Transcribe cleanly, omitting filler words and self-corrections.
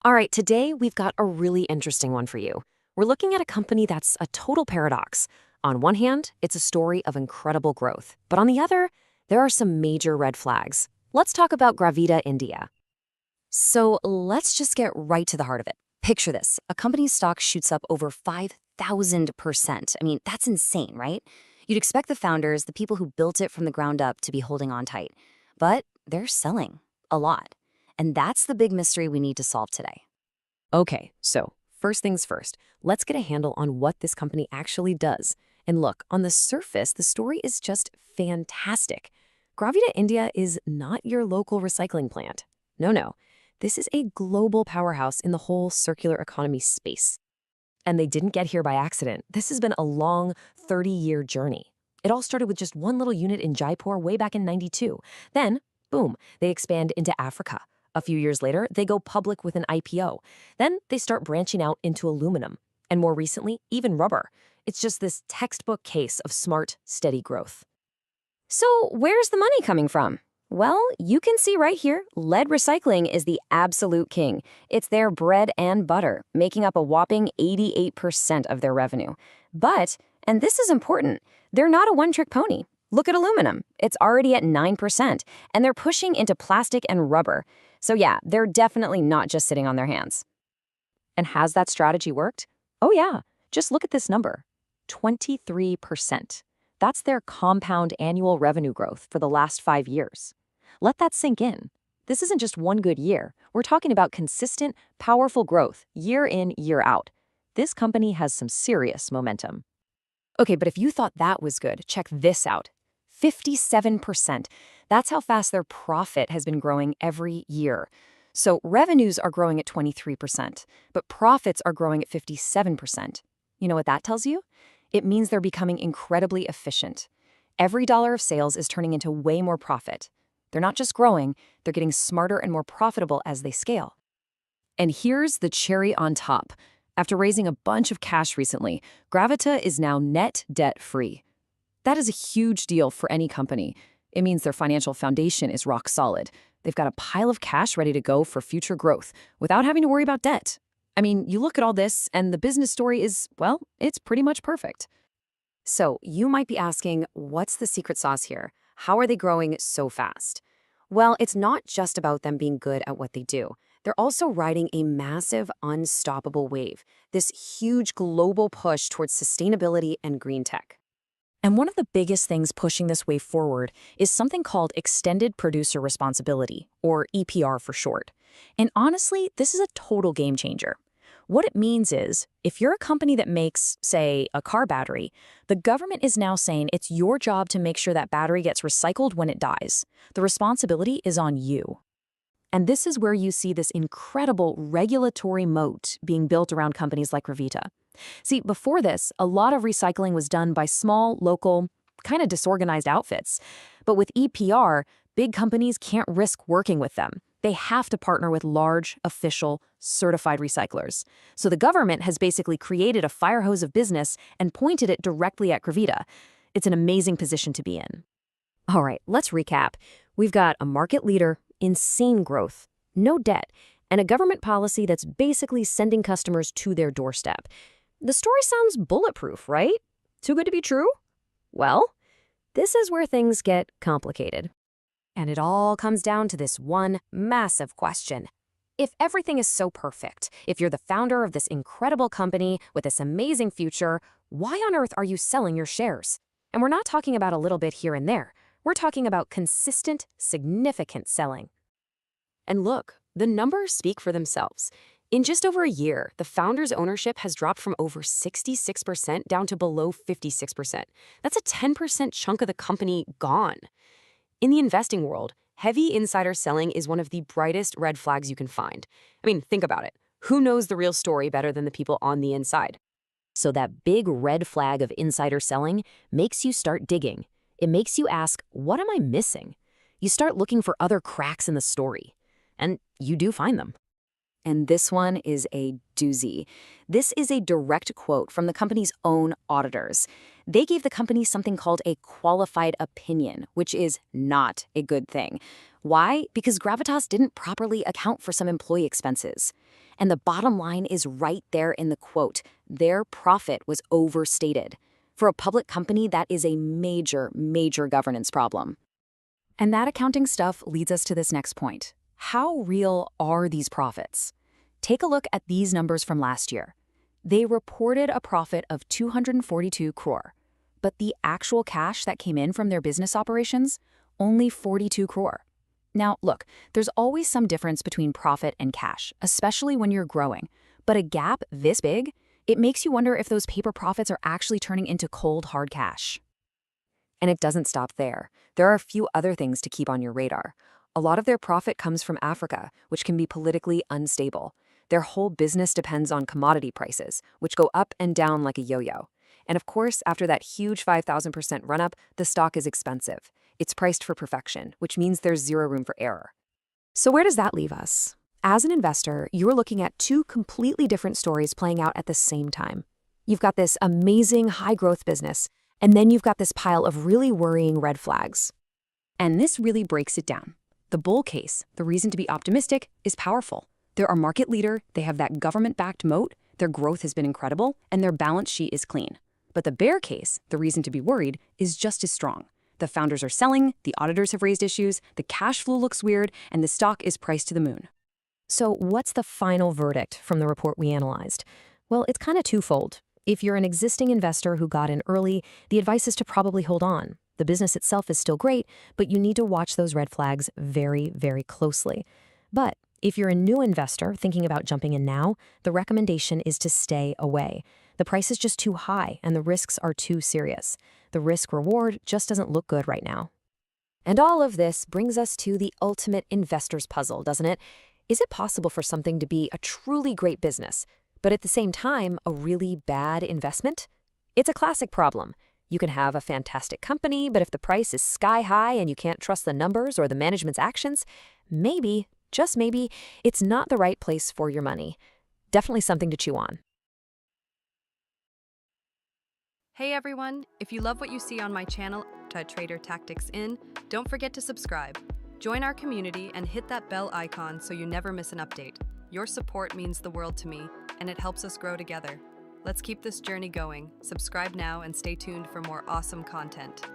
All right, today we've got a really interesting one for you. We're looking at a company that's a total paradox. On one hand, it's a story of incredible growth, but on the other, there are some major red flags. Let's talk about Gravita India. So let's just get right to the heart of it. Picture this, a company's stock shoots up over 5,000%. I mean, that's insane, right? You'd expect the founders, the people who built it from the ground up, to be holding on tight. But they're selling a lot. And that's the big mystery we need to solve today. Okay, so first things first, let's get a handle on what this company actually does. And look, on the surface, the story is just fantastic. Gravita India is not your local recycling plant. No. This is a global powerhouse in the whole circular economy space. And they didn't get here by accident. This has been a long 30-year journey. It all started with just one little unit in Jaipur way back in '92. Then, boom, they expand into Africa. A few years later, they go public with an IPO. Then they start branching out into aluminum. And more recently, even rubber. It's just this textbook case of smart, steady growth. So where's the money coming from? Well, you can see right here, lead recycling is the absolute king. It's their bread and butter, making up a whopping 88% of their revenue. But, and this is important, they're not a one-trick pony. Look at aluminum. It's already at 9%, and they're pushing into plastic and rubber. So yeah, they're definitely not just sitting on their hands. And has that strategy worked? Oh yeah, just look at this number, 23%. That's their compound annual revenue growth for the last 5 years. Let that sink in. This isn't just one good year. We're talking about consistent, powerful growth, year in, year out. This company has some serious momentum. Okay, but if you thought that was good, check this out. 57%. That's how fast their profit has been growing every year. So revenues are growing at 23%, but profits are growing at 57%. You know what that tells you? It means they're becoming incredibly efficient. Every dollar of sales is turning into way more profit. They're not just growing, they're getting smarter and more profitable as they scale. And here's the cherry on top. After raising a bunch of cash recently, Gravita is now net debt-free. That is a huge deal for any company. It means their financial foundation is rock solid. They've got a pile of cash ready to go for future growth without having to worry about debt. I mean, you look at all this, and the business story is, well, it's pretty much perfect. So you might be asking, what's the secret sauce here? How are they growing so fast? Well, it's not just about them being good at what they do. They're also riding a massive, unstoppable wave, this huge global push towards sustainability and green tech. And one of the biggest things pushing this wave forward is something called Extended Producer Responsibility, or EPR for short. And honestly, this is a total game changer. What it means is, if you're a company that makes, say, a car battery, the government is now saying it's your job to make sure that battery gets recycled when it dies. The responsibility is on you. And this is where you see this incredible regulatory moat being built around companies like Gravita. See, before this, a lot of recycling was done by small, local, kind of disorganized outfits. But with EPR, big companies can't risk working with them. They have to partner with large, official, certified recyclers. So the government has basically created a fire hose of business and pointed it directly at Gravita. It's an amazing position to be in. All right, let's recap. We've got a market leader, insane growth, no debt, and a government policy that's basically sending customers to their doorstep. The story sounds bulletproof, right? Too good to be true? Well, this is where things get complicated. And it all comes down to this one massive question. If everything is so perfect, if you're the founder of this incredible company with this amazing future, why on earth are you selling your shares? And we're not talking about a little bit here and there. We're talking about consistent, significant selling. And look, the numbers speak for themselves. In just over a year, the founder's ownership has dropped from over 66% down to below 56%. That's a 10% chunk of the company gone. In the investing world, heavy insider selling is one of the brightest red flags you can find. I mean, think about it. Who knows the real story better than the people on the inside? So that big red flag of insider selling makes you start digging. It makes you ask, what am I missing? You start looking for other cracks in the story. And you do find them. And this one is a doozy. This is a direct quote from the company's own auditors. They gave the company something called a qualified opinion, which is not a good thing. Why? Because Gravitas didn't properly account for some employee expenses. And the bottom line is right there in the quote. Their profit was overstated. For a public company, that is a major, major governance problem. And that accounting stuff leads us to this next point. How real are these profits? Take a look at these numbers from last year. They reported a profit of 242 crore, but the actual cash that came in from their business operations, only 42 crore. Now, look, there's always some difference between profit and cash, especially when you're growing. But a gap this big, it makes you wonder if those paper profits are actually turning into cold, hard cash. And it doesn't stop there. There are a few other things to keep on your radar. A lot of their profit comes from Africa, which can be politically unstable. Their whole business depends on commodity prices, which go up and down like a yo-yo. And of course, after that huge 5,000% run-up, the stock is expensive. It's priced for perfection, which means there's zero room for error. So where does that leave us? As an investor, you're looking at two completely different stories playing out at the same time. You've got this amazing high-growth business, and then you've got this pile of really worrying red flags. And this really breaks it down. The bull case, the reason to be optimistic, is powerful. They're a market leader, they have that government-backed moat, their growth has been incredible, and their balance sheet is clean. But the bear case, the reason to be worried, is just as strong. The founders are selling, the auditors have raised issues, the cash flow looks weird, and the stock is priced to the moon. So what's the final verdict from the report we analyzed? Well, it's kind of twofold. If you're an existing investor who got in early, the advice is to probably hold on. The business itself is still great, but you need to watch those red flags very, very closely. But if you're a new investor thinking about jumping in now, the recommendation is to stay away. The price is just too high and the risks are too serious. The risk-reward just doesn't look good right now. And all of this brings us to the ultimate investor's puzzle, doesn't it? Is it possible for something to be a truly great business, but at the same time, a really bad investment? It's a classic problem. You can have a fantastic company, but if the price is sky high and you can't trust the numbers or the management's actions, maybe, just maybe, it's not the right place for your money. Definitely something to chew on. Hey everyone, if you love what you see on my channel, Trader Tactics In, don't forget to subscribe. Join our community and hit that bell icon so you never miss an update. Your support means the world to me, and it helps us grow together. Let's keep this journey going. Subscribe now and stay tuned for more awesome content.